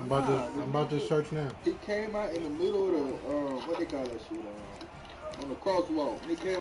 I'm about to search now. He came out in the middle of the what they call that shit? On the crosswalk. He came.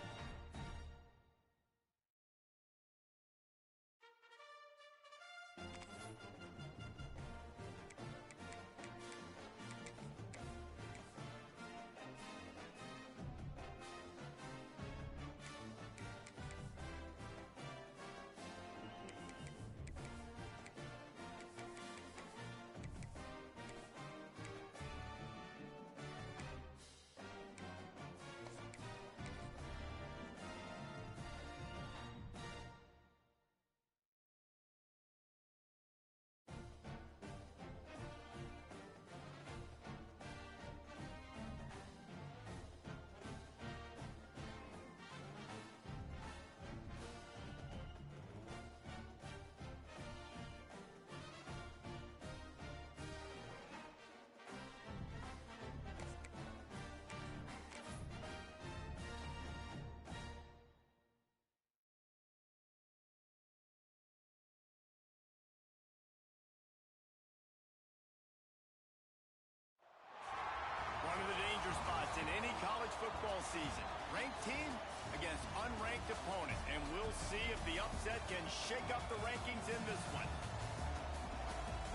One of the danger spots in any college football season. Ranked team against unranked opponent. And we'll see if the upset can shake up the rankings in this one.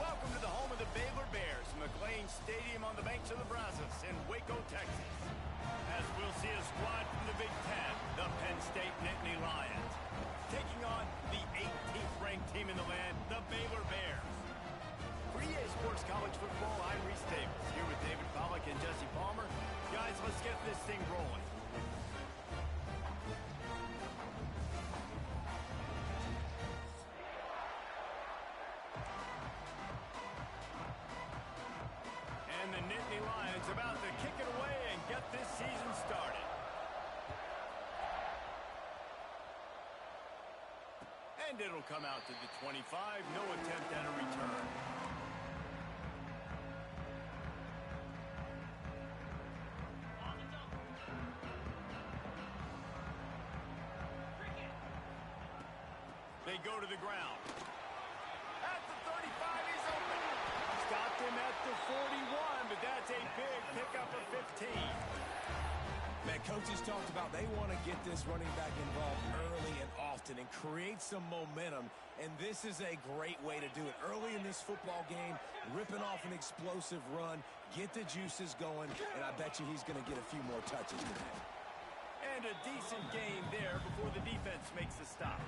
Welcome to the home of the Baylor Bears, McLean Stadium on the banks of the Brazos in Waco, Texas. As we'll see a squad from the Big Ten, the Penn State Nittany Lions, taking on the 18th ranked team in the land, the Baylor Bears. For EA Sports College Football, I'm Reese Davis, here with David Pollack and Jesse Palmer. Guys, let's get this thing rolling. And the Nittany Lions about to kick it away and get this season started. And it'll come out to the 25, no attempt at a return. They go to the ground. At the 35, he's open. Stopped him at the 41, but that's a big pickup of 15. Man, coaches talked about they want to get this running back involved early and often and create some momentum, and this is a great way to do it. Early in this football game, ripping off an explosive run, get the juices going, and I bet you he's going to get a few more touches today. And a decent game there before the defense makes the stop.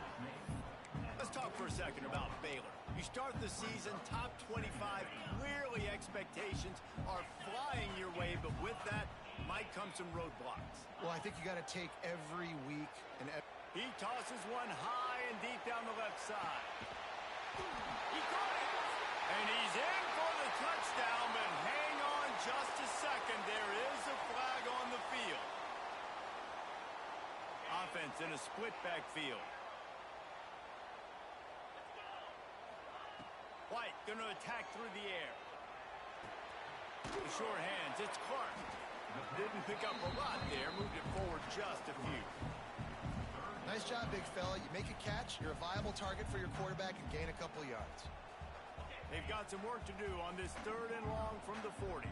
Let's talk for a second about Baylor. You start the season top 25. Clearly expectations are flying your way, but with that might come some roadblocks. Well, I think you got to take every week and he tosses one high and deep down the left side. He caught it. And he's in for the touchdown, but hang on just a second. There is a flag on the field. Offense in a split backfield. White going to attack through the air. The short hands, it's Clark. Didn't pick up a lot there, moved it forward just a few. Nice job, big fella. You make a catch, you're a viable target for your quarterback and gain a couple of yards. They've got some work to do on this 3rd and long from the 40.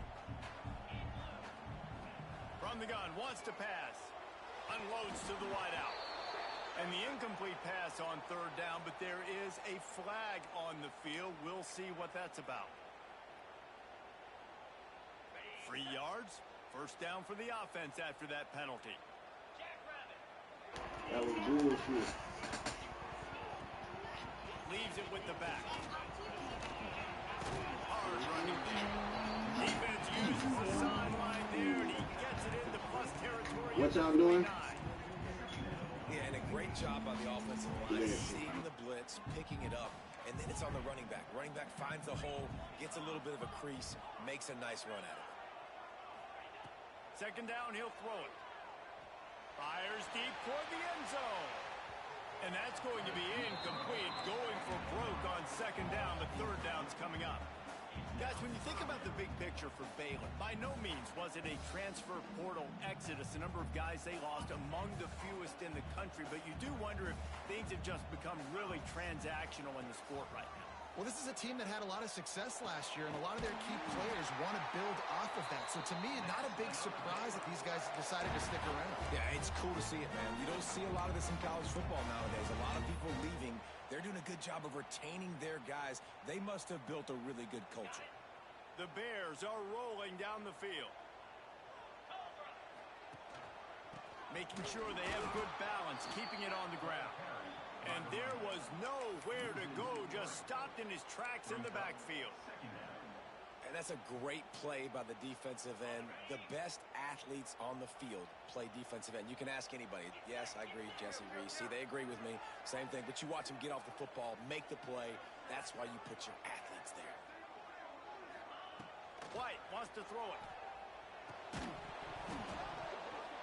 From the gun, wants to pass. Unloads to the wideout. And the incomplete pass on 3rd down, but there is a flag on the field. We'll see what that's about. 3 yards. 1st down for the offense after that penalty. That was bullshit. Leaves it with the back. Hard running there. Defense uses the sideline there, and he gets it into plus territory. What y'all doing? Yeah, and a great job by the offensive line, seeing the blitz, picking it up, and then it's on the running back. Running back finds the hole, gets a little bit of a crease, makes a nice run at it. 2nd down, he'll throw it. Fires deep toward the end zone. And that's going to be incomplete. Going for broke on 2nd down, but 3rd down's coming up. Guys, when you think about the big picture for Baylor, by no means was it a transfer portal exodus. The number of guys they lost among the fewest in the country, but you do wonder if things have just become really transactional in the sport right now. Well, this is a team that had a lot of success last year, and a lot of their key players want to build off of that. So to me, not a big surprise that these guys decided to stick around. Yeah, it's cool to see it, man. You don't see a lot of this in college football nowadays. A lot of people leaving. They're doing a good job of retaining their guys. They must have built a really good culture. The Bears are rolling down the field. Making sure they have good balance, keeping it on the ground. And there was nowhere to go, just stopped in his tracks in the backfield. And that's a great play by the defensive end. The best athletes on the field play defensive end. You can ask anybody. Yes, I agree, Jesse Reese. See, they agree with me. Same thing. But you watch them get off the football, make the play. That's why you put your athletes there. White wants to throw it.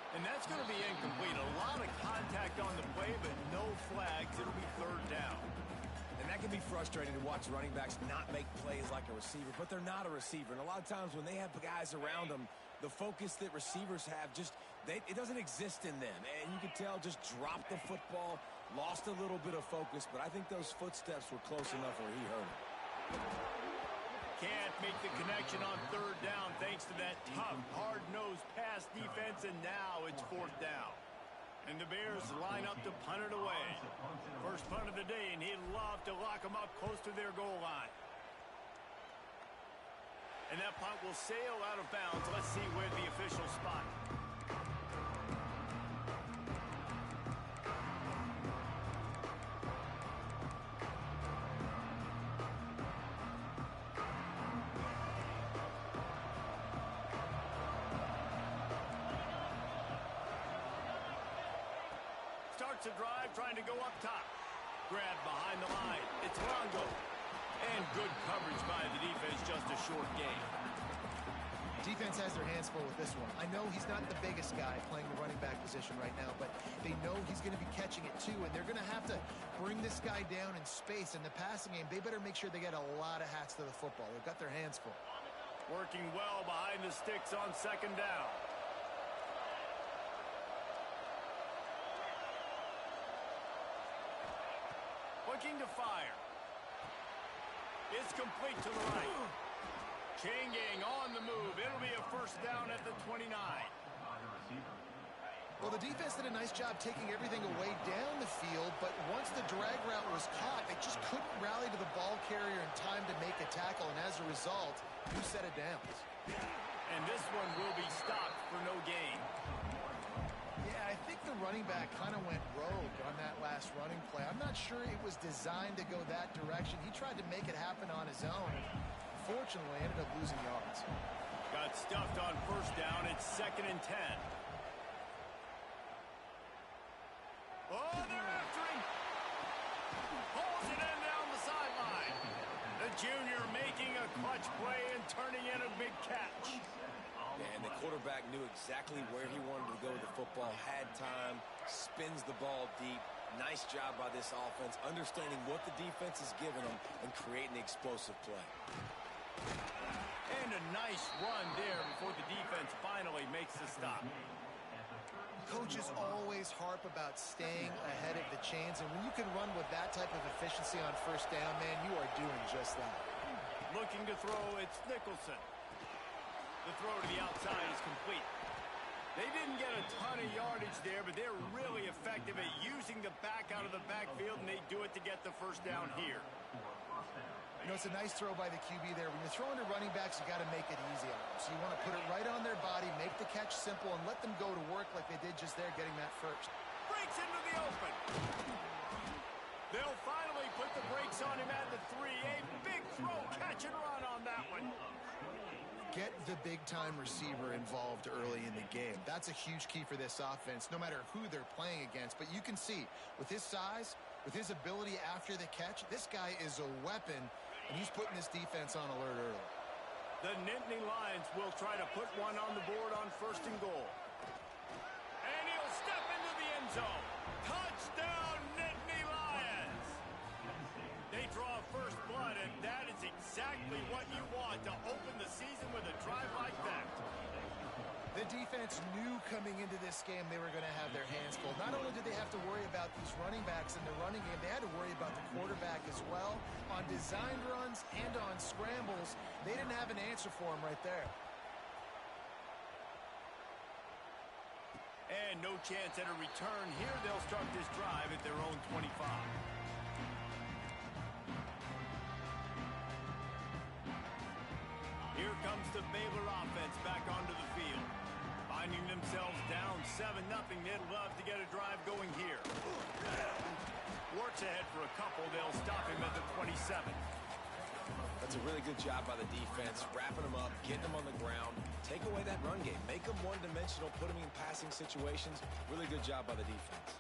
And that's going to be incomplete. A lot of contact on the play, but no flags. It'll be third down. And that can be frustrating to watch running backs not make plays like a receiver, but they're not a receiver. And a lot of times when they have guys around them, the focus that receivers have it doesn't exist in them. And you can tell just dropped the football, lost a little bit of focus, but I think those footsteps were close enough where he heard it. Can't make the connection on third down thanks to that tough, hard-nosed pass defense, and now it's fourth down. And the Bears line up to punt it away. First punt of the day, and he'd love to lock them up close to their goal line. And that punt will sail out of bounds. Let's see where the officials spot it. Starts a drive, trying to go up top. Grab behind the line. It's Longo. And good coverage by the defense, just a short gain. Defense has their hands full with this one. I know he's not the biggest guy playing the running back position right now, but they know he's going to be catching it too, and they're going to have to bring this guy down in space. In the passing game, they better make sure they get a lot of hats to the football. They've got their hands full. Working well behind the sticks on second down. Looking to fire. It's complete to the right. Changing on the move. It'll be a first down at the 29. Well, the defense did a nice job taking everything away down the field, but once the drag route was caught, they just couldn't rally to the ball carrier in time to make a tackle, and as a result, new set of downs. And this one will be stopped for no gain. Yeah, I think the running back kind of went rogue on that last running play. I'm not sure it was designed to go that direction. He tried to make it happen on his own, and fortunately ended up losing yards. Got stuffed on first down. It's 2nd and 10. Oh, they're after him. Pulls it in down the sideline. The junior making a clutch play and turning in a big catch. And the quarterback knew exactly where he wanted to go with the football, had time, spins the ball deep. Nice job by this offense, understanding what the defense is giving them and creating the explosive play. And a nice run there before the defense finally makes the stop. Coaches always harp about staying ahead of the chains, and when you can run with that type of efficiency on first down, man, you are doing just that. Looking to throw, it's Nicholson. The throw to the outside is complete. They didn't get a ton of yardage there, but they're really effective at using the back out of the backfield, and they do it to get the first down here. You know, it's a nice throw by the QB there. When you're throwing to running backs, you got to make it easy on them. So you want to put it right on their body, make the catch simple, and let them go to work like they did just there, getting that first. Breaks into the open. They'll finally put the brakes on him at the 3. A big throw, catch and run on that one. Get the big-time receiver involved early in the game. That's a huge key for this offense, no matter who they're playing against. But you can see, with his size, with his ability after the catch, this guy is a weapon, and he's putting this defense on alert early. The Nittany Lions will try to put one on the board on 1st and goal. And he'll step into the end zone. Touchdown, Nittany Lions! They draw first blood, and that is exactly what you want to open the season with a drive like that. The defense knew coming into this game they were going to have their hands full. Not only did they have to worry about these running backs in the running game, they had to worry about the quarterback as well. On designed runs and on scrambles, they didn't have an answer for him right there. And no chance at a return here. They'll start this drive at their own 25. Here comes the Baylor offense back onto the field. Finding themselves down 7-0, they'd love to get a drive going here. Works ahead for a couple. They'll stop him at the 27. That's a really good job by the defense, wrapping them up, getting them on the ground. Take away that run game. Make them one-dimensional, put them in passing situations. Really good job by the defense.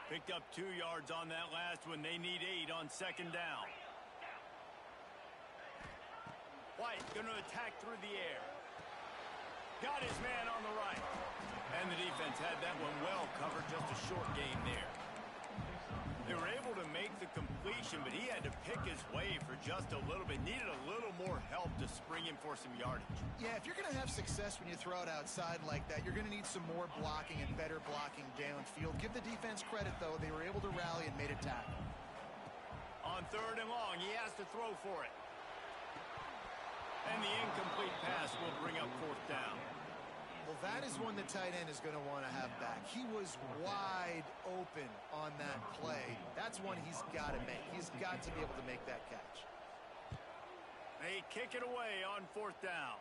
Picked up 2 yards on that last one. They need 8 on second down. White going to attack through the air. Got his man on the right. And the defense had that one well covered. Just a short gain there. They were able to make the completion, but he had to pick his way for just a little bit. Needed a little more help to spring him for some yardage. Yeah, if you're going to have success when you throw it outside like that, you're going to need some more blocking and better blocking downfield. Give the defense credit, though. They were able to rally and made a tackle. On third and long, he has to throw for it. And the incomplete pass will bring up fourth down. Well, that is one the tight end is going to want to have back. He was wide open on that play. That's one he's got to make. He's got to be able to make that catch. They kick it away on fourth down.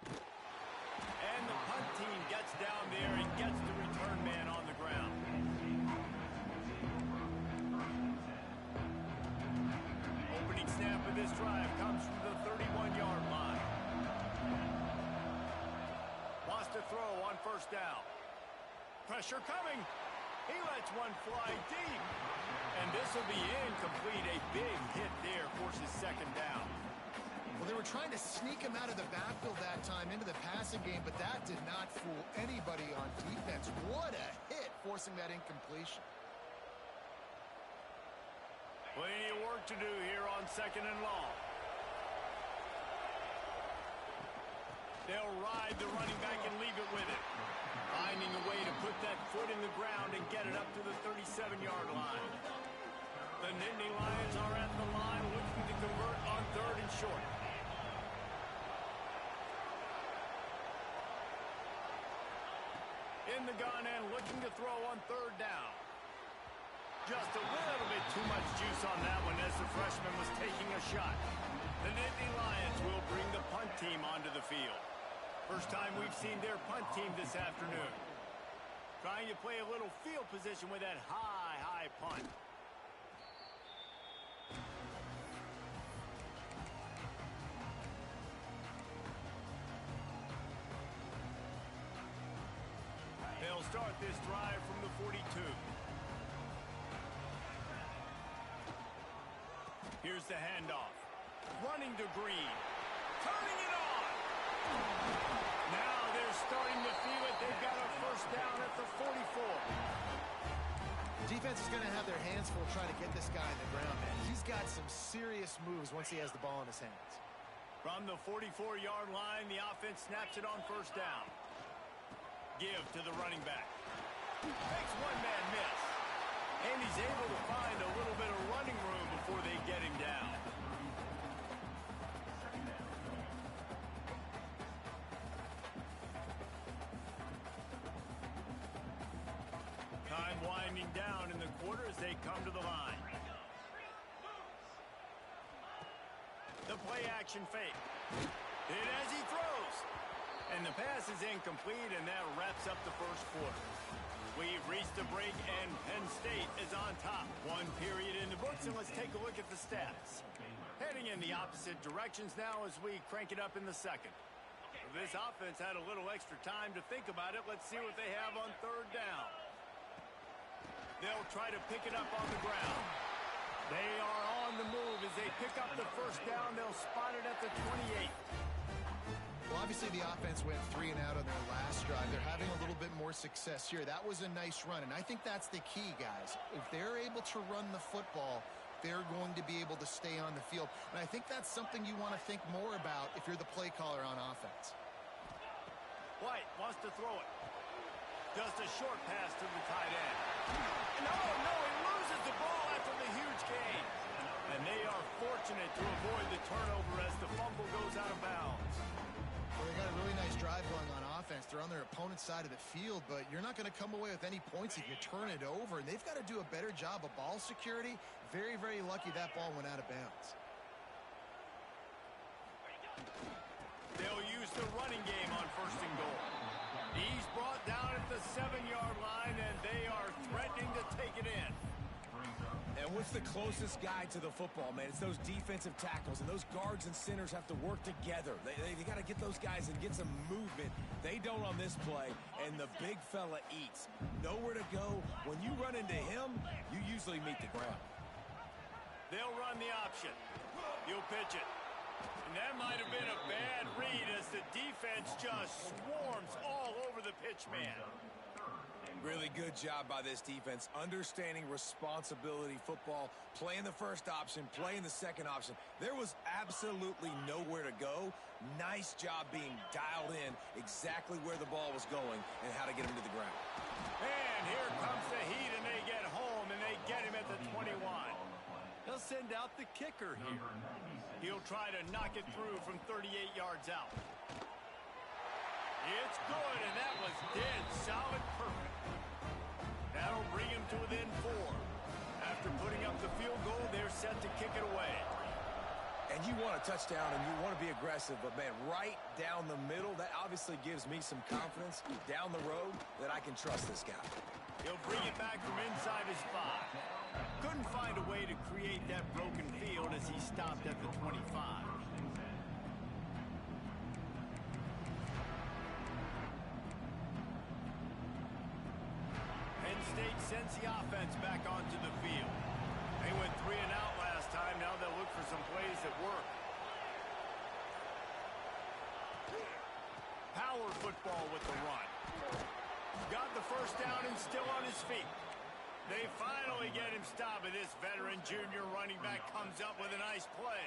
And the punt team gets down there and gets the return man on the ground. Opening snap of this drive comes from the 31-yard line. Wants to throw on first down. Pressure coming. He lets one fly deep. And this will be incomplete. A big hit there forces second down. Well, they were trying to sneak him out of the backfield that time into the passing game, but that did not fool anybody on defense. What a hit, forcing that incompletion. Plenty of work to do here on second and long. They'll ride the running back and leave it with it. Finding a way to put that foot in the ground and get it up to the 37-yard line. The Nittany Lions are at the line looking to convert on third and short. In the gun and looking to throw on third down. Just a little bit too much juice on that one as the freshman was taking a shot. The Nittany Lions will bring the punt team onto the field. First time we've seen their punt team this afternoon. Trying to play a little field position with that high punt. They'll start this drive from the 42. Here's the handoff. Running to Green. Turning it on. Now they're starting to feel it. They've got a first down at the 44. Defense is going to have their hands full trying to get this guy in the ground, man. He's got some serious moves once he has the ball in his hands. From the 44-yard line, the offense snaps it on first down. Give to the running back. Makes one-man miss. And he's able to find a little bit of running room before they get him down. Time winding down in the quarter as they come to the line. The play-action fake. Hit as he throws. And the pass is incomplete, and that wraps up the first quarter. We've reached a break, and Penn State is on top. One period in the books, and let's take a look at the stats. Heading in the opposite directions now as we crank it up in the second. This offense had a little extra time to think about it. Let's see what they have on third down. They'll try to pick it up on the ground. They are on the move as they pick up the first down. They'll spot it at the 28. Well, obviously the offense went 3 and out on their last drive. They're having a little bit more success here. That was a nice run, and I think that's the key, guys. If they're able to run the football, they're going to be able to stay on the field. And I think that's something you want to think more about if you're the play caller on offense. White wants to throw it. Just a short pass to the tight end. No, he loses the ball after the huge gain. And they are fortunate to avoid the turnover as the fumble goes out of bounds. Well, they got a really nice drive going on offense. They're on their opponent's side of the field, but you're not going to come away with any points if you turn it over. And they've got to do a better job of ball security. Very, very lucky that ball went out of bounds. They'll use the running game on 1st and goal. He's brought down at the 7-yard line, and they are threatening to take it in. And what's the closest guy to the football, man? It's those defensive tackles, and those guards and centers have to work together. They got to get those guys and get some movement. They don't on this play, and the big fella eats. Nowhere to go. When you run into him, you usually meet the ground. They'll run the option. You'll pitch it. And that might have been a bad read as the defense just swarms all over the pitch man. Really good job by this defense, understanding responsibility football, playing the first option, playing the second option. There was absolutely nowhere to go. Nice job being dialed in exactly where the ball was going and how to get him to the ground. And here comes the Heat, and they get home, and they get him at the 21. They'll send out the kicker here. He'll try to knock it through from 38 yards out. It's good, and that was dead solid perfect. That'll bring him to within 4. After putting up the field goal, they're set to kick it away. And you want a touchdown, and you want to be aggressive, but, man, right down the middle, that obviously gives me some confidence down the road that I can trust this guy. He'll bring it back from inside his 5. Couldn't find a way to create that broken field as he stopped at the 25. Penn State sends the offense back onto the field. They went 3 and out last time. Now they'll look for some plays that work. Power football with the run. Got the first down and still on his feet. They finally get him stopped, and this veteran junior running back comes up with a nice play.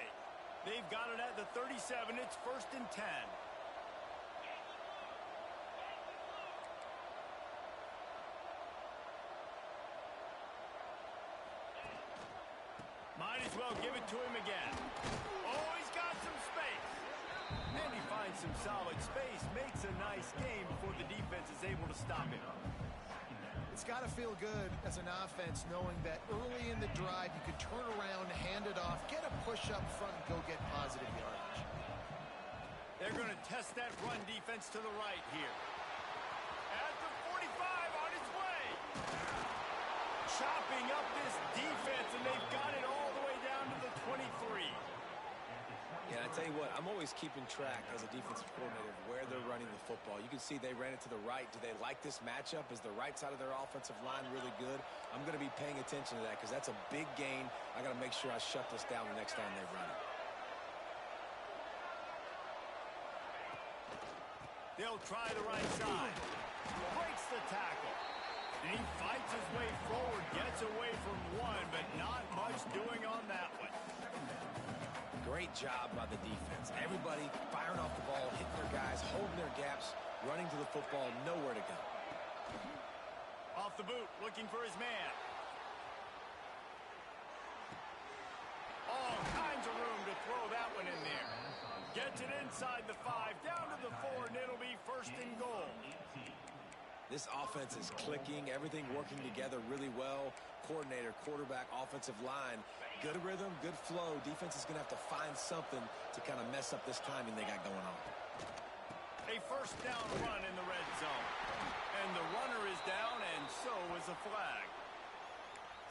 They've got it at the 37. It's 1st and 10. Might as well give it to him again. Oh, he's got some space. And he finds some solid space, makes a nice game before the defense is able to stop him. It's got to feel good as an offense knowing that early in the drive you could turn around, hand it off, get a push up front, and go get positive yardage. They're going to test that run defense to the right here. At the 45 on its way. Chopping up this defense, and they've got it all the way down to the 23. Yeah, I tell you what, I'm always keeping track as a defensive coordinator of where they're running the football. You can see they ran it to the right. Do they like this matchup? Is the right side of their offensive line really good? I'm going to be paying attention to that because that's a big gain. I got to make sure I shut this down the next time they run it. They'll try the right side. Breaks the tackle. And he fights his way forward, gets away from one, but not much doing on that one. Great job by the defense. Everybody firing off the ball, hitting their guys, holding their gaps, running to the football, nowhere to go. Off the boot, looking for his man. All kinds of room to throw that one in there. Gets it inside the 5, down to the 4, and it'll be 1st and goal. This offense is clicking, everything working together really well. Coordinator, quarterback, offensive line, good rhythm, good flow. Defense is going to have to find something to kind of mess up this timing they got going on. A 1st down run in the red zone. And the runner is down, and so is a flag.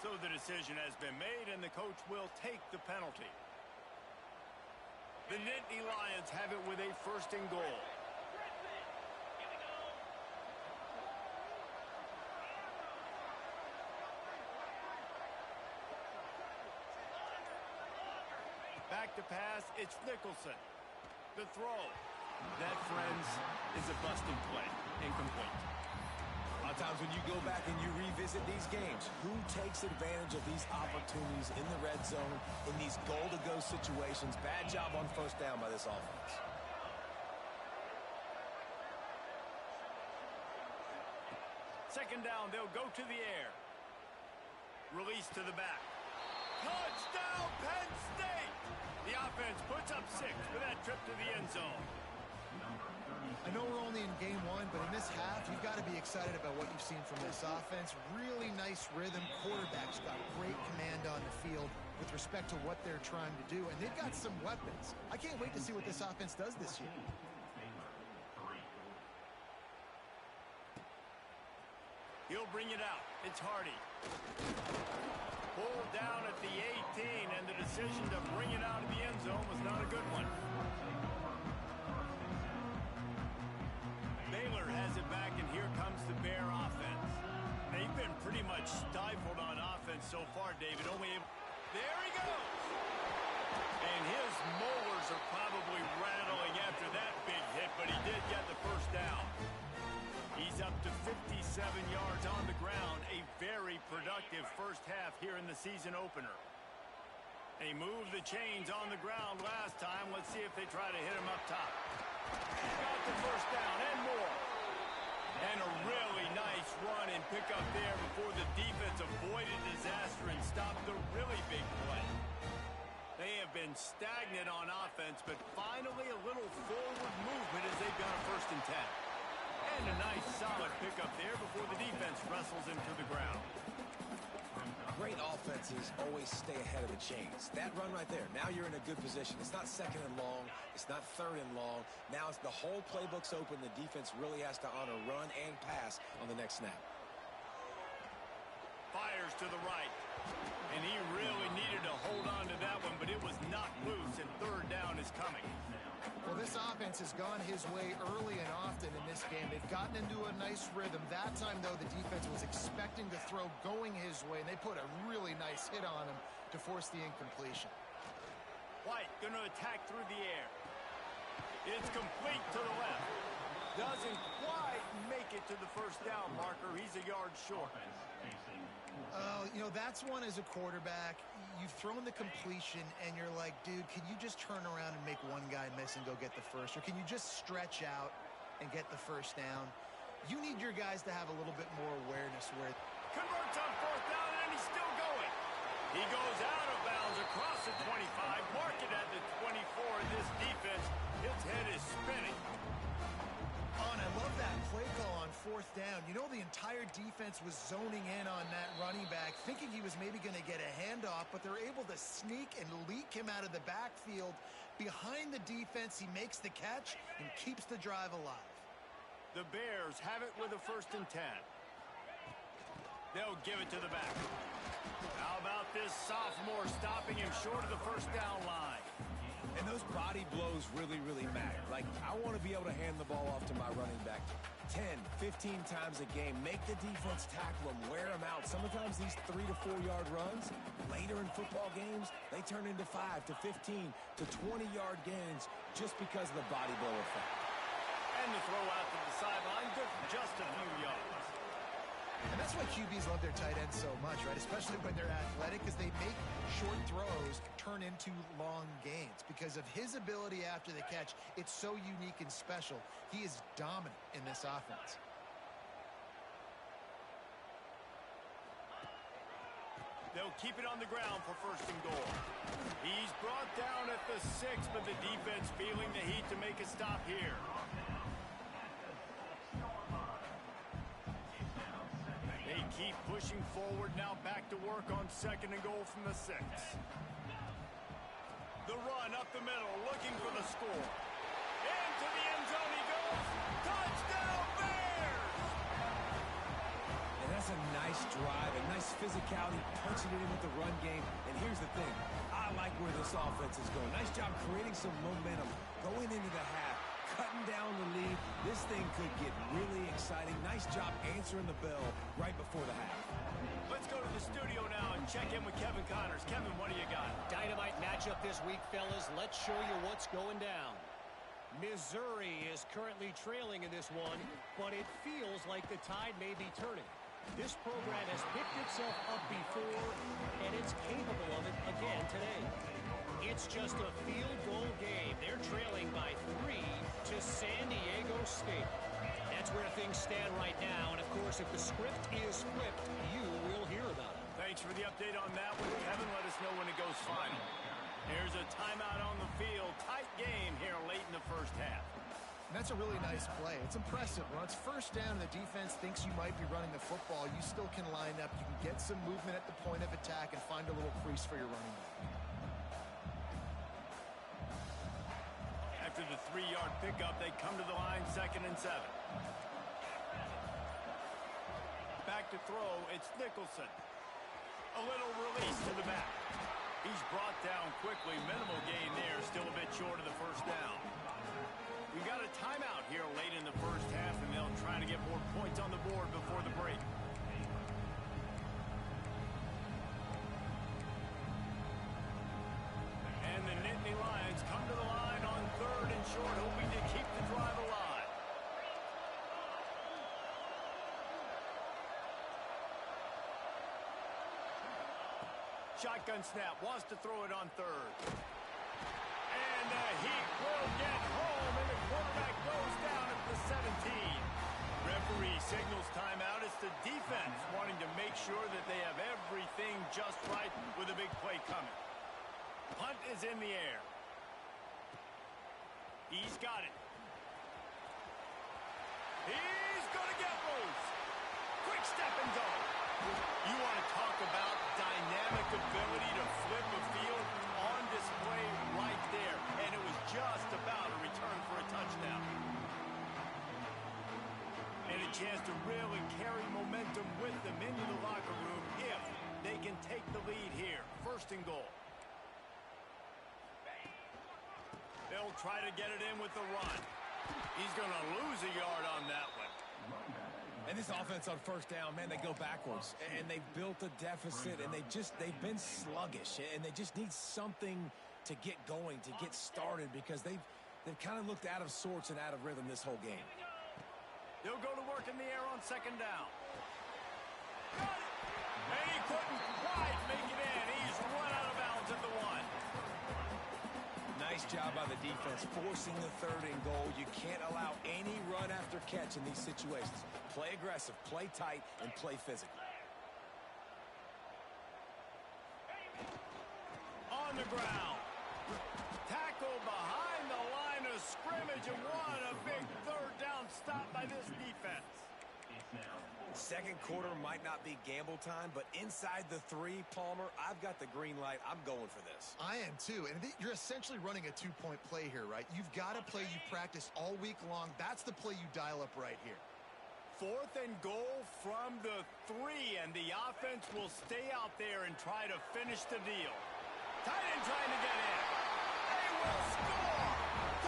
So the decision has been made, and the coach will take the penalty. The Nittany Lions have it with a 1st and goal. Back to pass, it's Nicholson. The throw. That, friends, is a busted play. Incomplete. A lot of times when you go back and you revisit these games, who takes advantage of these opportunities in the red zone, in these goal-to-go situations? Bad job on first down by this offense. Second down, they'll go to the air. Release to the back. Touchdown, Penn State! The offense puts up 6 for that trip to the end zone. I know we're only in game 1, but in this half, you've got to be excited about what you've seen from this offense. Really nice rhythm. Quarterback's got great command on the field with respect to what they're trying to do, and they've got some weapons. I can't wait to see what this offense does this year. He'll bring it out. It's Hardy. Pulled down at the 18, and the decision to bring it out of the end zone was not a good one. Baylor has it back, and here comes the Bear offense. They've been pretty much stifled on offense so far, David. There he goes! And his molars are probably rattling after that big hit, but he did get the first down. He's up to 57 yards on the ground. A very productive first half here in the season opener. They moved the chains on the ground last time. Let's see if they try to hit him up top. Got the first down and more. And a really nice run and pick up there before the defense avoided disaster and stopped the really big play. They have been stagnant on offense, but finally a little forward movement as they've got a 1st and 10. And a nice solid pickup there before the defense wrestles him to the ground. Great offenses always stay ahead of the chains. That run right there, now you're in a good position. It's not 2nd and long. It's not 3rd and long. Now it's the whole playbook's open. The defense really has to honor run and pass on the next snap. Fires to the right. And he really needed to hold on to that one, but it was knocked loose, and 3rd down is coming. Well, this offense has gone his way early and often in this game. They've gotten into a nice rhythm. That time, though, the defense was expecting to throw going his way, and they put a really nice hit on him to force the incompletion. White going to attack through the air. It's complete to the left. Doesn't quite make it to the first down marker. He's a yard short. Oh, you know, that's one as a quarterback. You've thrown the completion, and you're like, dude, can you just turn around and make one guy miss and go get the first? Or can you just stretch out and get the first down? You need your guys to have a little bit more awareness where... Converts on 4th down, and he's still going. He goes out of bounds across the 25, mark it at the 24. This defense, its head is spinning. Oh, and I love that play call on 4th down. You know, the entire defense was zoning in on that running back, thinking he was maybe going to get a handoff, but they're able to sneak and leak him out of the backfield. Behind the defense, he makes the catch and keeps the drive alive. The Bears have it with a 1st and 10. They'll give it to the back. How about this sophomore stopping him short of the 1st down line? And those body blows really, really matter. Like, I want to be able to hand the ball off to my running back 10, 15 times a game. Make the defense tackle him, wear him out. Sometimes these 3 to 4 yard runs, later in football games, they turn into 5 to 15 to 20 yard gains just because of the body blow effect. And the throw out to the sideline, good for just a few yards. And that's why QBs love their tight ends so much, right? Especially when they're athletic, because they make short throws turn into long gains. Because of his ability after the catch, it's so unique and special. He is dominant in this offense. They'll keep it on the ground for 1st and goal. He's brought down at the 6, but the defense feeling the heat to make a stop here. They keep pushing forward, now back to work on 2nd and goal from the 6. The run up the middle, looking for the score. Into the end zone he goes. Touchdown, Bears! And that's a nice drive, a nice physicality, punching it in with the run game. And here's the thing, I like where this offense is going. Nice job creating some momentum, going into the half, cutting down the lead. This thing could get really exciting. Nice job answering the bell right before the half. Let's go to the studio now and check in with Kevin Connors. Kevin, what do you got? Dynamite matchup this week, fellas. Let's show you what's going down. Missouri is currently trailing in this one, but it feels like the tide may be turning. This program has picked itself up before, and it's capable of it again today. It's just a field goal game. They're trailing by 3 to San Diego State. That's where things stand right now, and of course, if the script is flipped, you will hear about it. Thanks for the update on that one. Kevin, let us know when it goes final. There's a timeout on the field. Tight game here late in the first half. And that's a really nice play. It's impressive. When it's first down and the defense thinks you might be running the football, you still can line up. You can get some movement at the point of attack and find a little crease for your running back. After the 3-yard pickup, they come to the line 2nd and 7. Back to throw, it's Nicholson. A little release to the back. He's brought down quickly. Minimal gain there, still a bit short of the first down. We got a timeout here late in the first half, and they'll try to get more points on the board before the break. And the Nittany Lions come to the line on 3rd and short, hoping to keep the drive alive. Shotgun snap, wants to throw it on 3rd. And the Heat will get home, and the quarterback goes down at the 17. Referee signals timeout. It's the defense wanting to make sure that they have everything just right with a big play coming. Punt is in the air. He's got it. He's going to get loose. Quick step and go. You want to talk about dynamic ability to flip a field on display right there. And it was just about a return for a touchdown. And a chance to really carry momentum with them into the locker room if they can take the lead here. 1st and goal. They'll try to get it in with the run. He's going to lose a yard on that one. And this offense on 1st down, man, they go backwards. And they've built a deficit, and they've been sluggish. And they just need something to get going, to get started, because they've kind of looked out of sorts and out of rhythm this whole game. They'll go to work in the air on 2nd down. Got it! And he couldn't quite make it in. He's run out of bounds at the 1. Nice job by the defense, forcing the 3rd and goal. You can't allow any run after catch in these situations. Play aggressive, play tight, and play physical. On the ground. Tackle behind the line of scrimmage, and what a big 3rd down stop by this defense. 2nd quarter might not be gamble time, but inside the 3, Palmer, I've got the green light. I'm going for this. I am too, and you're essentially running a 2-point play here, right? You've got a play you've practiced all week long. That's the play you dial up right here. 4th and goal from the 3, and the offense will stay out there and try to finish the deal. Tight end trying to get in. They will score!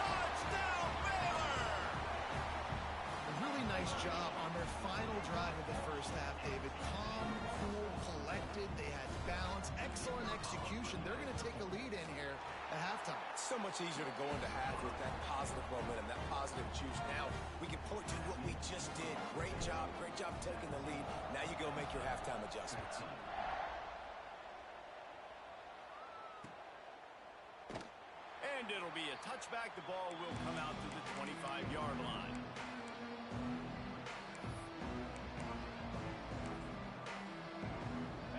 Touchdown, Baylor! A really nice job on their final drive of the first half, David. Calm, cool, collected. They had balance, excellent execution. They're going to take a lead in here at halftime. It's so much easier to go into half with that positive momentum, that positive juice. Now we can point to what we just did. Great job taking the lead. Now you go make your halftime adjustments. And it'll be a touchback. The ball will come out to the 25-yard line.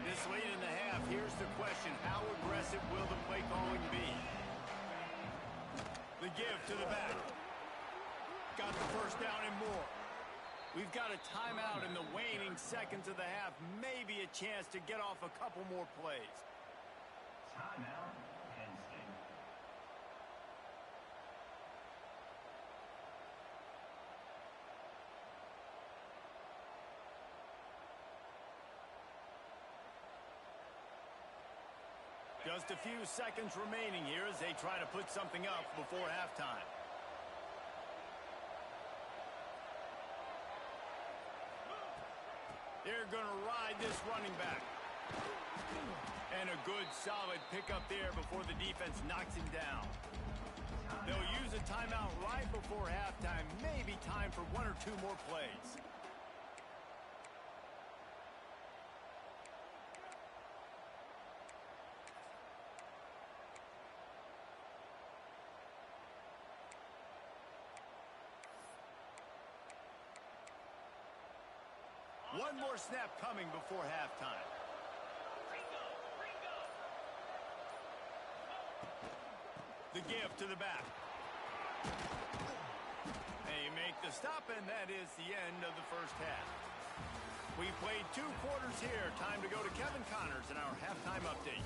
This late in the half, here's the question. How aggressive will the play calling be? The give to the back. Got the 1st down and more. We've got a timeout in the waning seconds of the half. Maybe a chance to get off a couple more plays. Timeout, Penn State. Just a few seconds remaining here as they try to put something up before halftime. They're going to ride this running back. And a good, solid pickup there before the defense knocks him down. They'll use a timeout right before halftime. Maybe time for one or two more plays. One more snap coming before halftime. The give to the back. They make the stop, and that is the end of the first half. We played 2 quarters here. Time to go to Kevin Connors in our halftime update.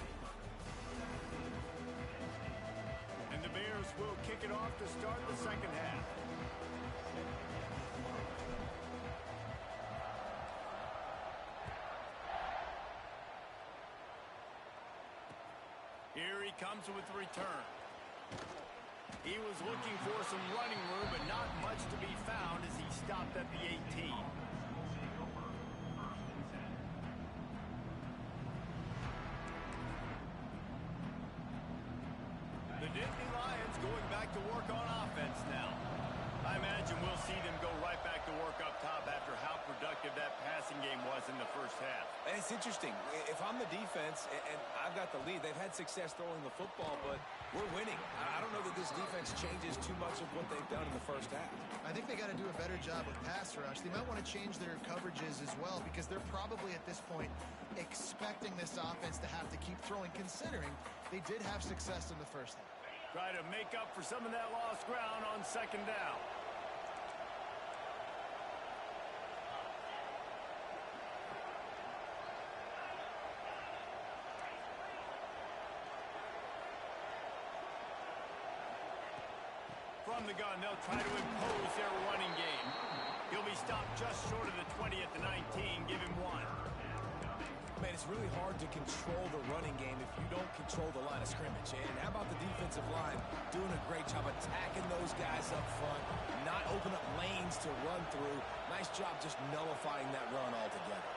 And the Bears will kick it off to start the second half. Here he comes with the return. He was looking for some running room, but not much to be found as he stopped at the 18. The Nittany Lions going back to work on offense now. I imagine we'll see them go right back to work up top after how productive that passing game was in the first half. And it's interesting. If I'm the defense and I've got the lead, they've had success throwing the football, but we're winning. I don't know that this defense changes too much of what they've done in the first half. I think they got to do a better job with pass rush. They might want to change their coverages as well because they're probably at this point expecting this offense to have to keep throwing, considering they did have success in the first half. Try to make up for some of that lost ground on second down. From the gun, they'll try to impose their running game. He'll be stopped just short of the 20 at the 19. Give him 1. Man, it's really hard to control the running game if you don't control the line of scrimmage. And how about the defensive line doing a great job attacking those guys up front, not open up lanes to run through. Nice job just nullifying that run altogether.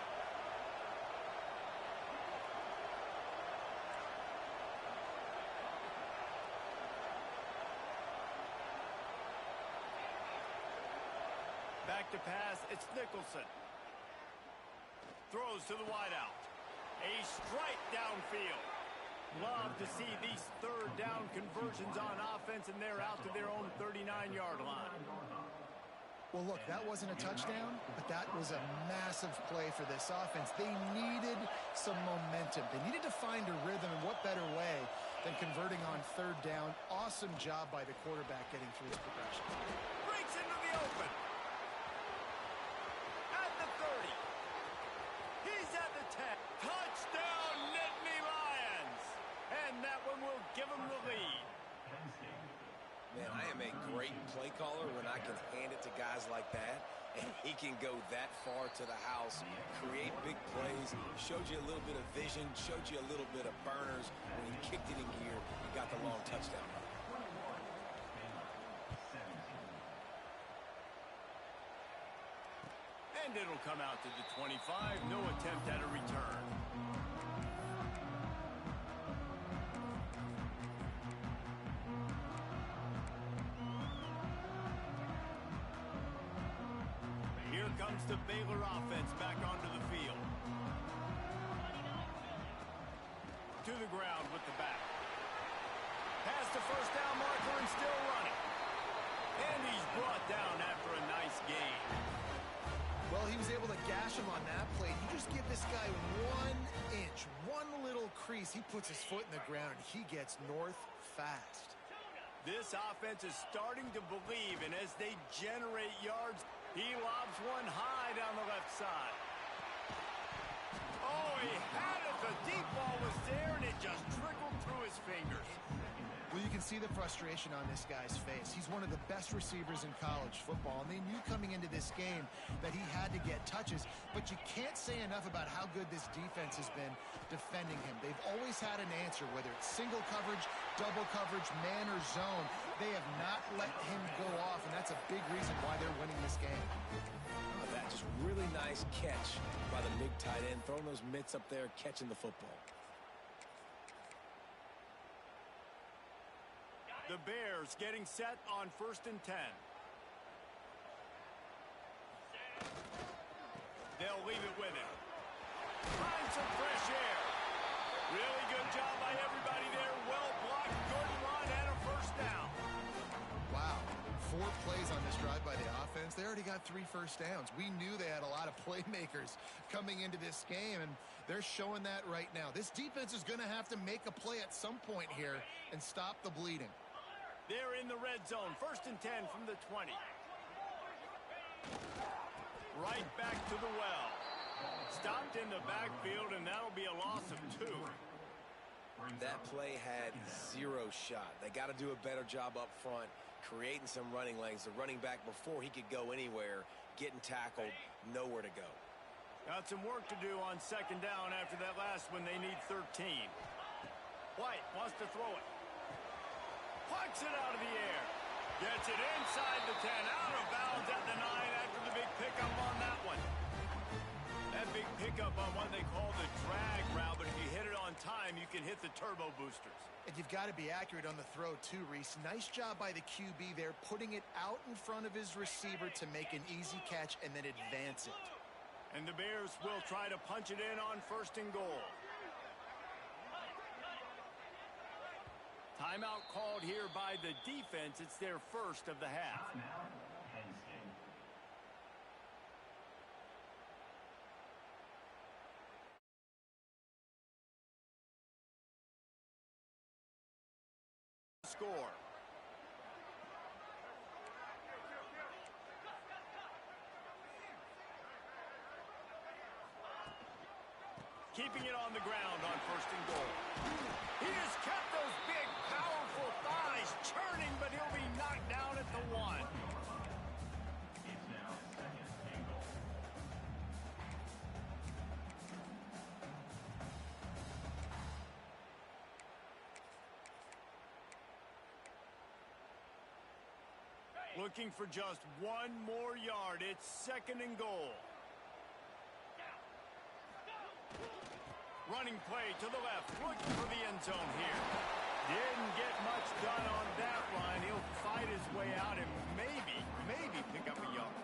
Back to pass, it's Nicholson. Throws to the wideout. A strike downfield. Love to see these third down conversions on offense, and they're out to their own 39-yard line. Well, look, that wasn't a touchdown, but that was a massive play for this offense. They needed some momentum. They needed to find a rhythm, and what better way than converting on third down. Awesome job by the quarterback getting through his progression. Breaks into the open. At the 30. He's at the 10. Touchdown, Nittany Lions. And that one will give him the lead. Man, I am a great play caller when I can hand it to guys like that, and he can go that far to the house, create big plays, showed you a little bit of vision, showed you a little bit of burners. When he kicked it in gear, he got the long touchdown. And it'll come out to the 25. No attempt at a return. Here comes the Baylor offense back onto the field. To the ground with the back. Past the first down marker and still running. And he's brought down after a nice gain. Well, he was able to gash him on that play. You just give this guy 1 inch, one little crease. He puts his foot in the ground, and he gets north fast. This offense is starting to believe, and as they generate yards, he lobs one high down the left side. Oh, he had it. The deep ball was there, and it just trickled through his fingers. Well, you can see the frustration on this guy's face. He's one of the best receivers in college football, and they knew coming into this game that he had to get touches, but you can't say enough about how good this defense has been defending him. They've always had an answer, whether it's single coverage, double coverage, man or zone. They have not let him go off, and that's a big reason why they're winning this game. Oh, that just really nice catch by the big tight end, throwing those mitts up there, catching the football. The Bears getting set on 1st and 10. They'll leave it with him. Find some fresh air. Really good job by everybody there. Well blocked, good run, and a first down. Wow. 4 plays on this drive by the offense. They already got 3 first downs. We knew they had a lot of playmakers coming into this game, and they're showing that right now. This defense is going to have to make a play at some point here and stop the bleeding. They're in the red zone. 1st and 10 from the 20. Right back to the well. Stopped in the backfield, and that'll be a loss of 2. That play had 0 shot. They got to do a better job up front, creating some running lanes. The running back, before he could go anywhere, getting tackled, nowhere to go. Got some work to do on 2nd down after that last one. They need 13. White wants to throw it. Plucks it out of the air. Gets it inside the 10. Out of bounds at the 9 after the big pickup on that one. That big pickup on what they call the drag route, but if you hit it on time, you can hit the turbo boosters. And you've got to be accurate on the throw too, Reese. Nice job by the QB there, putting it out in front of his receiver to make an easy catch and then advance it. And the Bears will try to punch it in on 1st and goal. Timeout called here by the defense. It's their first of the half. Timeout, Penn State. Score. Keeping it on the ground on 1st and goal. He has kept those big, powerful thighs churning, but he'll be knocked down at the 1. It's now 2nd and goal. Looking for just 1 more yard. It's 2nd and goal. Running play to the left, looking for the end zone here. Didn't get much done on that line. He'll fight his way out and maybe pick up a yard.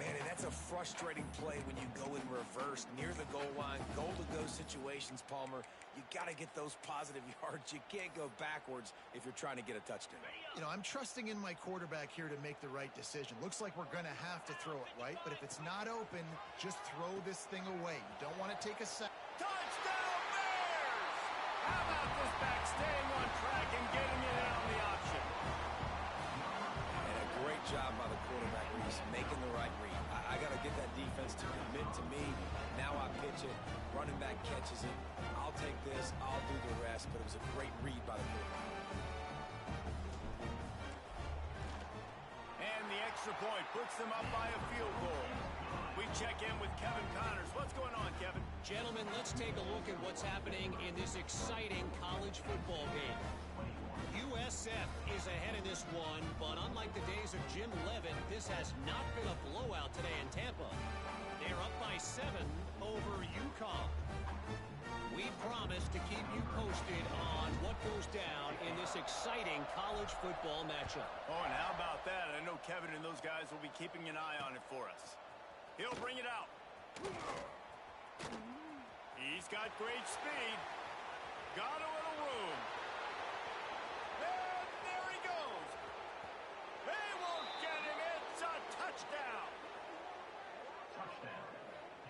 Man, and that's a frustrating play when you go in reverse near the goal line. Goal-to-go situations, Palmer. You got to get those positive yards. You can't go backwards if you're trying to get a touchdown. You know, I'm trusting in my quarterback here to make the right decision. Looks like we're going to have to throw it, right? But if it's not open, just throw this thing away. You don't want to take a sack. Touchdown, Bears! How about this back staying on track and getting it in on the option? And a great job by the quarterback, Reese, making the right read. I got to get that defense to commit to me. Now I pitch it. Running back catches it. I'll take this. I'll do the rest. But it was a great read by the quarterback. And the extra point puts them up by a field goal. We check in with Kevin Connors. What's going on, Kevin? Gentlemen, let's take a look at what's happening in this exciting college football game. USF is ahead in this one, but unlike the days of Jim Leavitt, this has not been a blowout today in Tampa. They're up by 7 over UConn. We promise to keep you posted on what goes down in this exciting college football matchup. Oh, and how about that? I know Kevin and those guys will be keeping an eye on it for us. He'll bring it out. He's got great speed. Got a little room. And there he goes. They won't get him. It's a touchdown. Touchdown.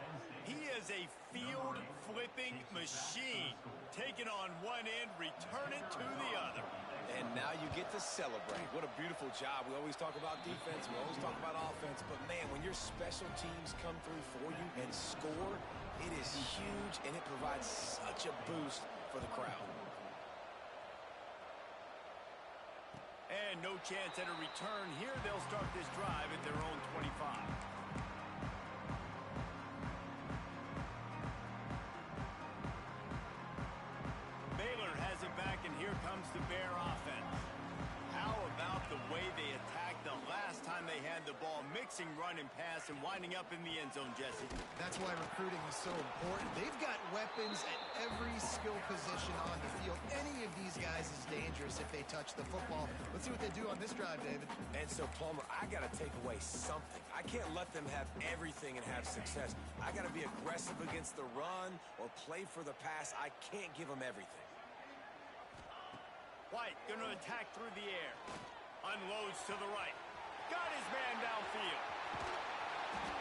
Penn State. He is a field-flipping machine. Take it on one end, return it to the other. And now you get to celebrate. What a beautiful job. We always talk about defense. We always talk about offense. But, man, when your special teams come through for you and score, it is huge, and it provides such a boost for the crowd. And no chance at a return here. They'll start this drive at their own 25. Baylor has it back, and here comes the Bear offense. How about the way they attack like the last time they had the ball, mixing run and pass and winding up in the end zone, Jesse. That's why recruiting is so important. They've got weapons at every skill position on the field. Any of these guys is dangerous if they touch the football. Let's see what they do on this drive, David. And so, Plummer, I got to take away something. I can't let them have everything and have success. I got to be aggressive against the run or play for the pass. I can't give them everything. White going to attack through the air. Unloads to the right. Got his man downfield.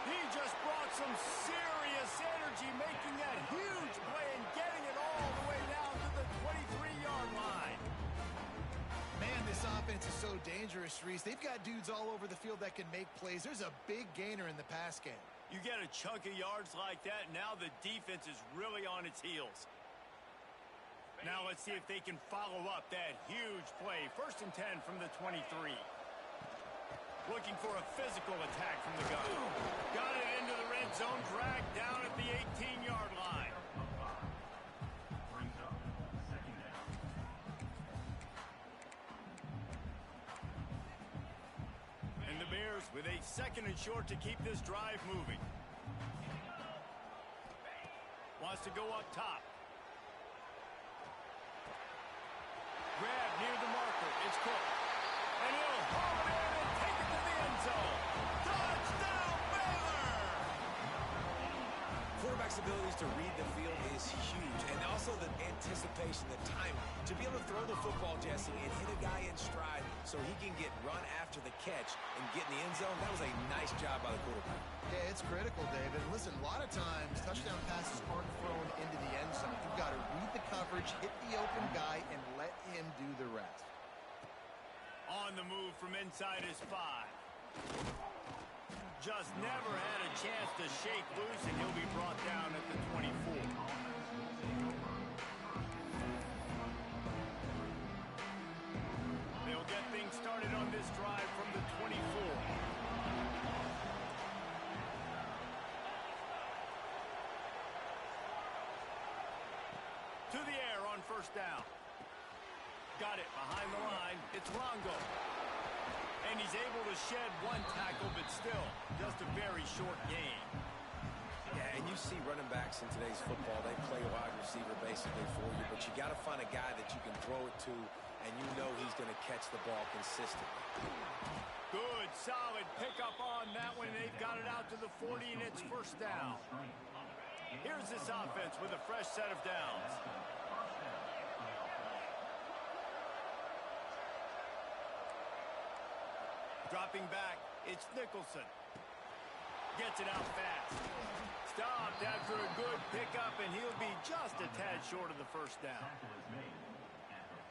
He just brought some serious energy, making that huge play and getting it all the way down to the 23-yard line. Man, this offense is so dangerous, Reese. They've got dudes all over the field that can make plays. There's a big gainer in the pass game. You get a chunk of yards like that, now the defense is really on its heels. Now let's see if they can follow up that huge play. 1st and 10 from the 23. Looking for a physical attack from the gun. Got it into the red zone, dragged down at the 18-yard line. Brings up second down. And the Bears with a 2nd and short to keep this drive moving. Wants to go up top. Grab near the marker. It's Cook. And he'll haul it in and take it to the end zone. Touchdown, Baylor! Quarterback's abilities to read the field is huge, and also the anticipation, the timing. To be able to throw the football, Jesse, and hit a guy in stride so he can get run after the catch and get in the end zone, that was a nice job by the quarterback. Yeah, it's critical, David. Listen, a lot of times touchdown passes aren't thrown into the end zone. You've got to read the coverage, hit the open guy, and let him do the rest. On the move from inside his 5. Just never had a chance to shake loose, and he'll be brought down at the 24. They'll get things started on this drive from the 24. To the air on 1st down. Got it behind the line. It's Longo. And he's able to shed 1 tackle, but still just a very short game. Yeah, and you see running backs in today's football, they play wide receiver basically for you, but you got to find a guy that you can throw it to, and you know he's going to catch the ball consistently. Good, solid pickup on that one. They've got it out to the 40, and it's 1st down. Here's this offense with a fresh set of downs. Dropping back, it's Nicholson. Gets it out fast. Stopped after a good pickup, and he'll be just a tad short of the 1st down.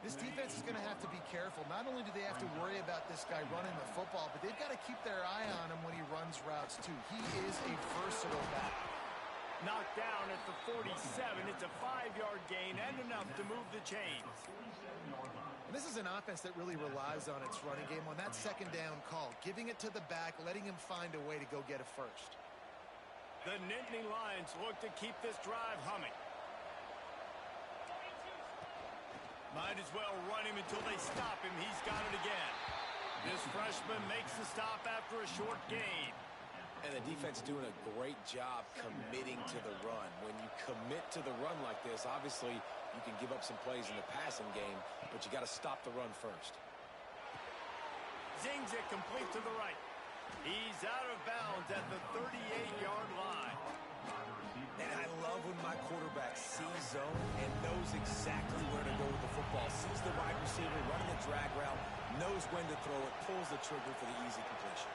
This defense is going to have to be careful. Not only do they have to worry about this guy running the football, but they've got to keep their eye on him when he runs routes, too. He is a versatile back. Knocked down at the 47. It's a 5-yard gain and enough to move the chains. And this is an offense that really relies on its running game on that 2nd down call, giving it to the back, letting him find a way to go get a 1st. The Nittany Lions look to keep this drive humming. Might as well run him until they stop him. He's got it again. This freshman makes the stop after a short gain. And the defense doing a great job committing to the run. When you commit to the run like this, obviously you can give up some plays in the passing game, but you got to stop the run first. Zings it complete to the right. He's out of bounds at the 38-yard line. And I love when my quarterback sees zone and knows exactly where to go with the football. Sees the wide receiver running the drag route, knows when to throw it, pulls the trigger for the easy completion.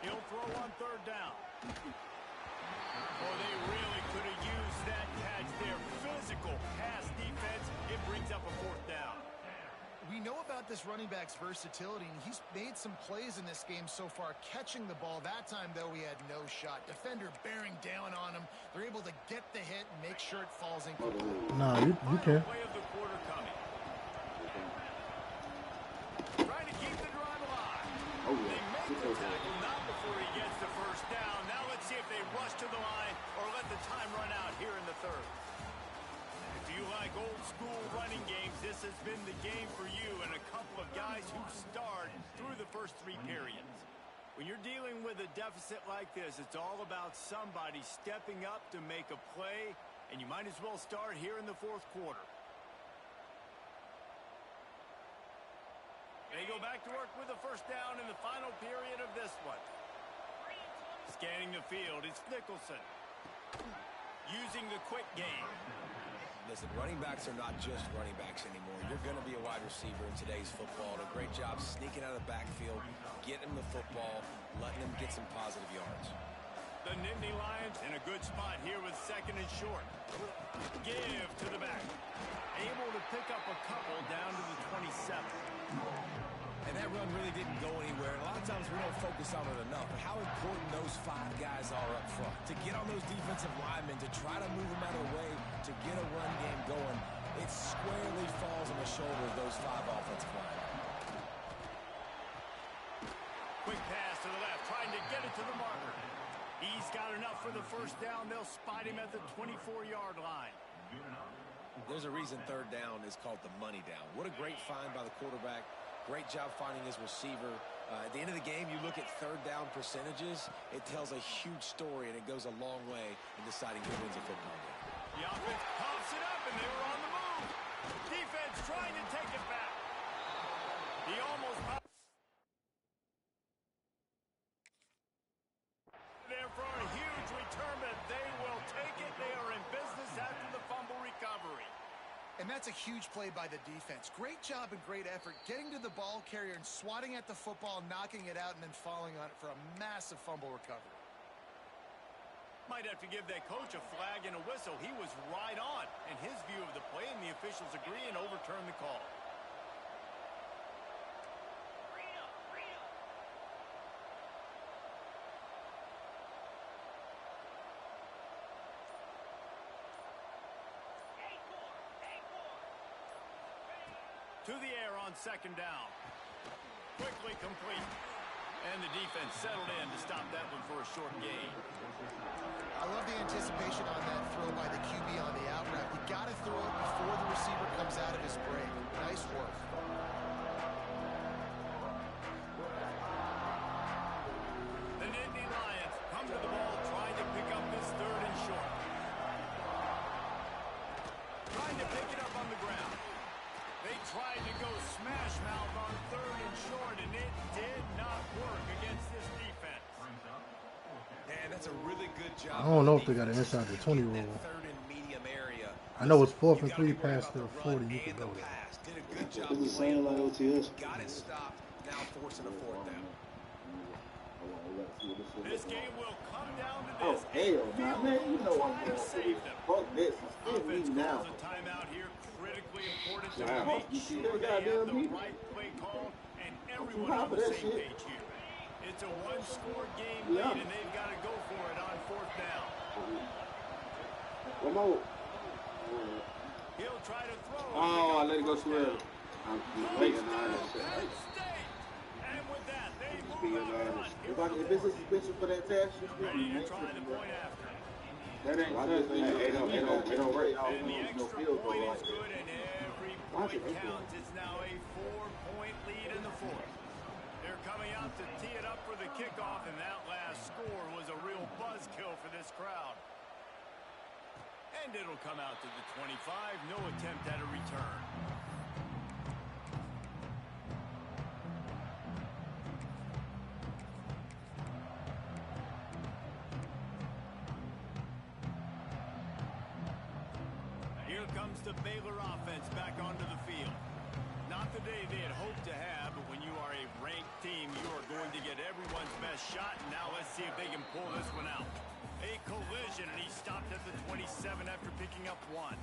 He'll throw on 3rd down. Oh, they really could have used that catch there. Physical pass defense. It brings up a 4th down. We know about this running back's versatility, and he's made some plays in this game so far, catching the ball. That time, though, he had no shot. Defender bearing down on him. They're able to get the hit and make sure it falls in. No, you can't. Play of the quarter coming. Trying to keep the drive alive. They make the tackle, not before he gets the 1st down. Now let's see if they rush to the line or let the time run out here in the 3rd. If you like first 3 periods. When you're dealing with a deficit like this, it's all about somebody stepping up to make a play, and you might as well start here in the 4th quarter. They go back to work with a first down in the final period of this one. Scanning the field, it's Nicholson. Using the quick game. Listen, running backs are not just running backs anymore. You're going to be a wide receiver in today's football. And a great job sneaking out of the backfield, getting them the football, letting them get some positive yards. The Nittany Lions in a good spot here with 2nd and short. Give to the back. Able to pick up a couple down to the 27. And that run really didn't go anywhere. And a lot of times we don't focus on it enough. But how important those 5 guys are up front. To get on those defensive linemen, to try to move them out of the way, to get a run game going, it squarely falls on the shoulders of those 5 offensive linemen. Quick pass to the left, trying to get it to the marker. He's got enough for the first down. They'll spot him at the 24-yard line. There's a reason 3rd down is called the money down. What a great find by the quarterback. Great job finding his receiver. At the end of the game, you look at 3rd down percentages. It tells a huge story, and it goes a long way in deciding who wins a football game. The offense pops it up, and they were on the move. Defense trying to take it back. He almost popped there for a huge return, but they will take it. They are in business after the fumble recovery. And that's a huge play by the defense. Great job and great effort getting to the ball carrier and swatting at the football, knocking it out, and then falling on it for a massive fumble recovery. Might have to give that coach a flag and a whistle. He was right on in his view of the play, and the officials agree and overturn the call. To the air on 2nd down. Quickly complete. And the defense settled in to stop that one for a short gain. I love the anticipation on that throw by the QB on the out route. You got to throw it before the receiver comes out of his break. Nice work. The Nittany Lions come to the ball trying to pick up this 3rd and short. Trying to pick it up on the ground. They tried to go smash mouth on 3rd and short, and it did not work against this defense. And that's a really good job. I don't know if they got an inside the 20 rule. 3rd and medium area. I know it's 4th and 3 past the 40. You can go there. Did a good job. It's the same like OTS. Got it stopped. Now forcing a 4th down. This game will come down to Oh, this. hell, nah, man, you know I'm Try to save them. Fuck this. Give me Offense now. calls a timeout here. Critically important to Wow. make You see sure that they have goddamn the people? right play call and everyone top on of the that same shit. page here. It's a 1-score game Yeah. lead, and they've got to go for it on 4th down. Come on. He'll try to throw. Oh, I let it go too early. I'm waiting on Penn that shit. State. And with that, they Be move your up man. front. If it's a suspension for that tax, you still Ready to ain't try the tripping, point bro. after. That ain't it don't work. And the extra field goal point is like that. good, and every Watch it, point right there. counts. It's now a 4-point lead in the 4th. They're coming out to tee it up for the kickoff, and that last score was a real buzzkill for this crowd. And it'll come out to the 25. No attempt at a return. Here comes the Baylor offense back onto the field. Not the day they had hoped to have, but when you are a ranked team, you are going to get everyone's best shot. And now let's see if they can pull this one out. A collision, and he stopped at the 27 after picking up 1.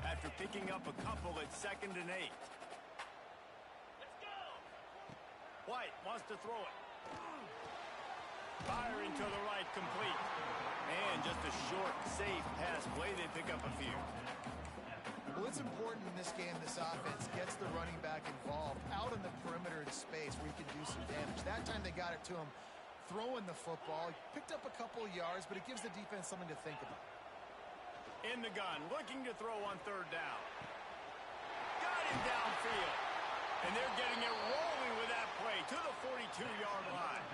After picking up a couple at 2nd and 8. White wants to throw it. Firing to the right, complete. And just a short, safe pass play. They pick up a few. Well, it's important in this game this offense gets the running back involved out in the perimeter of the space where he can do some damage. That time they got it to him throwing the football. He picked up a couple of yards, but it gives the defense something to think about. In the gun, looking to throw on third down. Got him downfield. And they're getting it rolling with that play to the 42-yard line.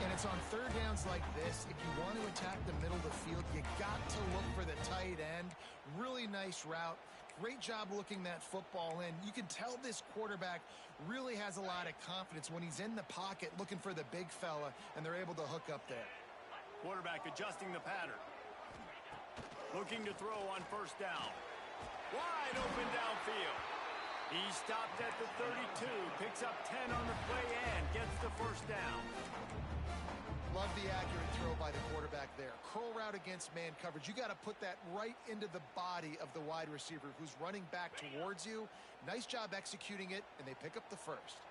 And it's on third downs like this. If you want to attack the middle of the field, you got to look for the tight end. Really nice route. Great job looking that football in. You can tell this quarterback really has a lot of confidence when he's in the pocket looking for the big fella, and they're able to hook up there. Quarterback adjusting the pattern. Looking to throw on first down. Wide open downfield. He stopped at the 32, picks up 10 on the play and gets the first down. Love the accurate throw by the quarterback there. Curl route against man coverage. You got to put that right into the body of the wide receiver who's running back towards you. Nice job executing it, and they pick up the first.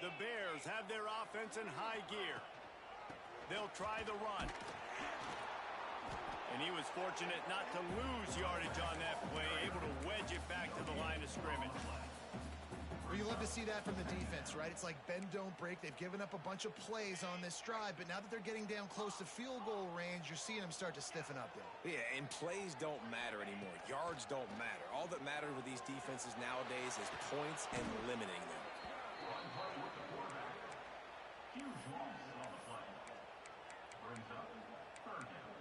The Bears have their offense in high gear. They'll try the run. And he was fortunate not to lose yardage on that play, able to wedge it back to the line of scrimmage. Well, you love to see that from the defense, right? It's like bend, don't break. They've given up a bunch of plays on this drive, but now that they're getting down close to field goal range, you're seeing them start to stiffen up there. Yeah, and plays don't matter anymore. Yards don't matter. All that matters with these defenses nowadays is points and limiting them. Huge loss on the play. Brings up third down.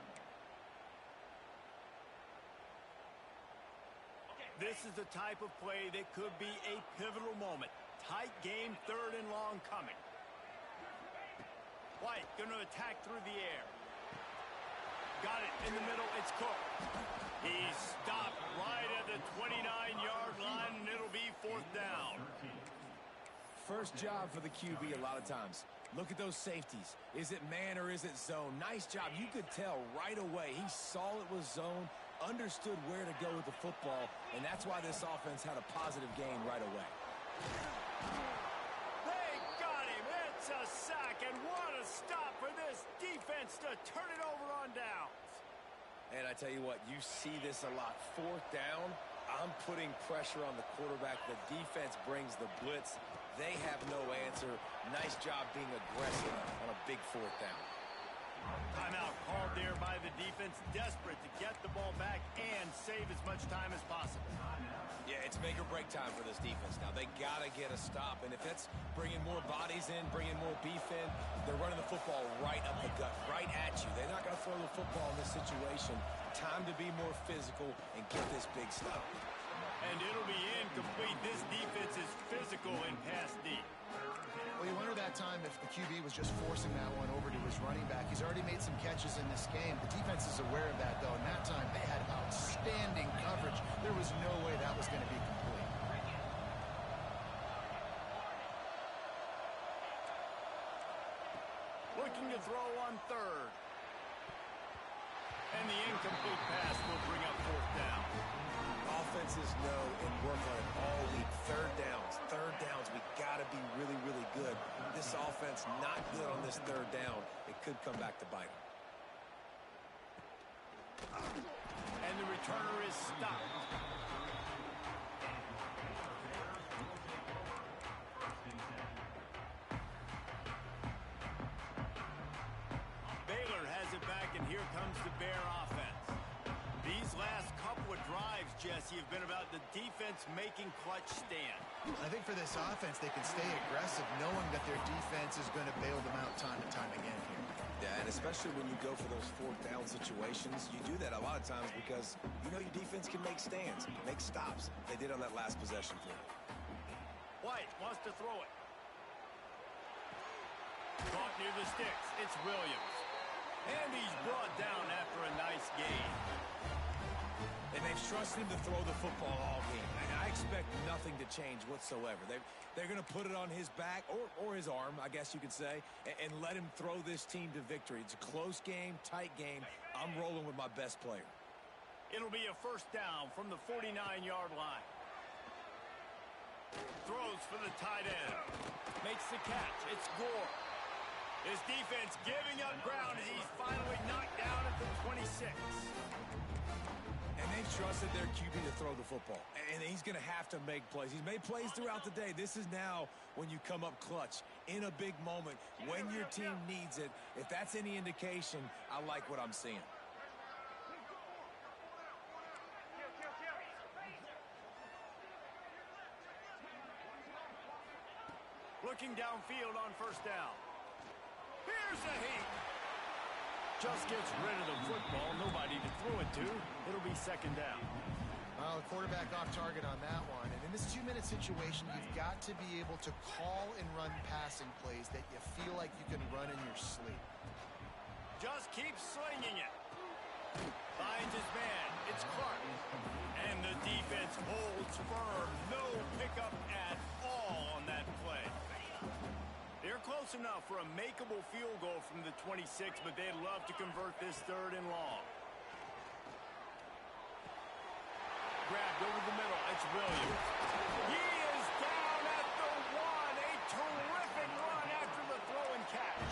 This is the type of play that could be a pivotal moment. Tight game, third and long coming. White going to attack through the air. Got it in the middle. It's Cook. He's stopped right at the 29-yard line, and it'll be fourth down. First job for the QB a lot of times. Look at those safeties. Is it man or is it zone? Nice job. You could tell right away. He saw it was zone, understood where to go with the football, and that's why this offense had a positive gain right away. They got him. It's a sack, and what a stop for this defense to turn it over on downs. And I tell you what, you see this a lot. Fourth down, I'm putting pressure on the quarterback. The defense brings the blitz. They have no answer. Nice job being aggressive on a big fourth down. Timeout called there by the defense, desperate to get the ball back and save as much time as possible. Yeah, it's make or break time for this defense now. They got to get a stop, and if it's bringing more bodies in, bringing more beef in, they're running the football right up the gut, right at you. They're not going to throw the football in this situation. Time to be more physical and get this big stop. And it'll be incomplete. This defense is physical in pass deep. Well, you wonder that time if the QB was just forcing that one over to his running back. He's already made some catches in this game. The defense is aware of that, though, and that time they had outstanding coverage. There was no way that was going to be complete. Looking to throw on third. And the incomplete pass will bring up fourth down. Offenses know and work on it all week. Third downs, we got to be really, really good. This offense not good on this third down. It could come back to bite them. And the returner is stopped. Baylor has it back, and here comes the Bear offense. These last couple of drives, Jesse, have been about the defense making clutch stand. I think for this offense, they can stay aggressive knowing that their defense is going to bail them out time and time again here. Yeah, and especially when you go for those fourth down situations, you do that a lot of times because you know your defense can make stands, make stops. They did on that last possession for you. White wants to throw it. Caught near the sticks. It's Williams. And he's brought down after a nice gain. And they've trusted him to throw the football all game. And I expect nothing to change whatsoever. They're going to put it on his back, or his arm, I guess you could say, and let him throw this team to victory. It's a close game, tight game. I'm rolling with my best player. It'll be a first down from the 49-yard line. Throws for the tight end. Makes the catch. It's Gore. His defense giving up ground as he's finally knocked down at the 26. And they've trusted their QB to throw the football. And he's going to have to make plays. He's made plays throughout the day. This is now when you come up clutch in a big moment when your team needs it. If that's any indication, I like what I'm seeing. Looking downfield on first down. Here's the heat. Just gets rid of the football. Nobody to throw it to. It'll be second down. Well, the quarterback off target on that one. And in this 2-minute situation, you've got to be able to call and run passing plays that you feel like you can run in your sleep. Just keeps slinging it. Finds his man. It's Clark. And the defense holds firm. No pickup at all on that play. They're close enough for a makeable field goal from the 26, but they'd love to convert this third and long. Grabbed over the middle. It's Williams. He is down at the 1. A terrific run after the throw and catch.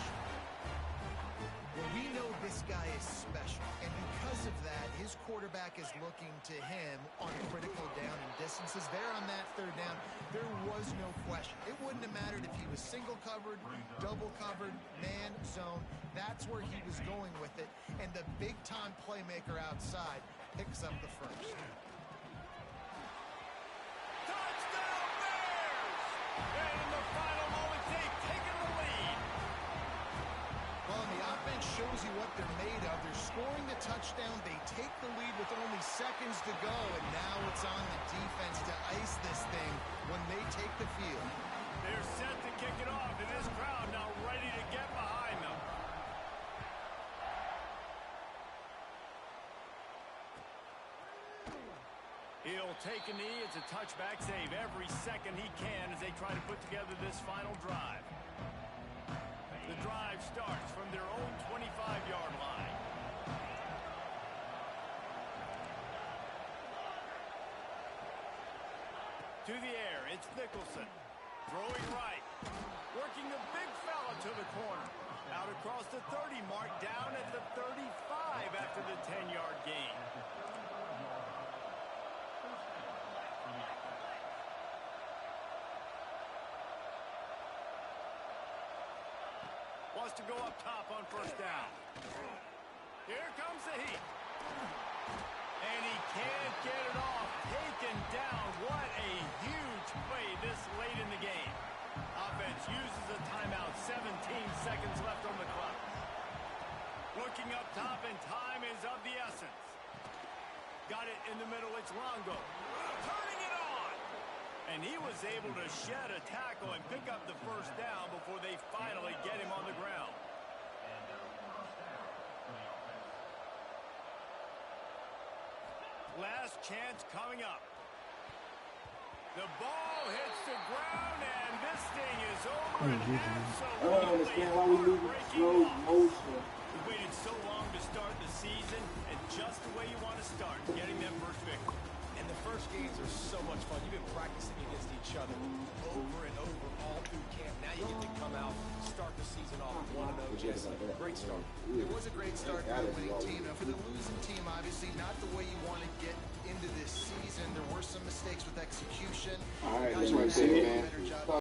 Well, we know this guy is special, and because of that, his quarterback is looking to him on critical down and distances. There on that third down, there was no question. It wouldn't have mattered if he was single covered, double covered, man, zone. That's where he was going with it, and the big-time playmaker outside picks up the first. Touchdown Bears! And in the final moments, they've taken the lead. Well, and the offense shows you what they're made of. They're scoring the touchdown. They take the lead with only seconds to go, and now it's on the defense to ice this thing when they take the field. They're set to kick it off, and this crowd now ready to get behind them. He'll take a knee. It's a touchback save every second he can as they try to put together this final drive. The drive starts from their own 25-yard line. To the air, it's Nicholson. Throwing right. Working the big fella to the corner. Out across the 30 mark, down at the 35 after the 10-yard gain. Wants to go up top on first down. Here comes the heat. And he can't get it off. Taken down. What a huge play this late in the game. Offense uses a timeout. 17 seconds left on the clock. Looking up top, and time is of the essence. Got it in the middle. It's Longo. Turning it on. And he was able to shed a tackle and pick up the first down before they finally get him on the ground. Last chance coming up. The ball hits the ground, and this thing is over. I don't understand why we lose in slow motion. We waited so long to start the season, and just the way you want to start, getting that first victory. And the first games are so much fun. You've been practicing against each other over and over all through camp. Now you get to come out, start the season off 1-0. Jesse, great start. It was a great start for the winning team. Now, for the losing team, obviously not the way you want to get into this season. There were some mistakes with execution. All right, Guys that's are right doing there, a man. better job.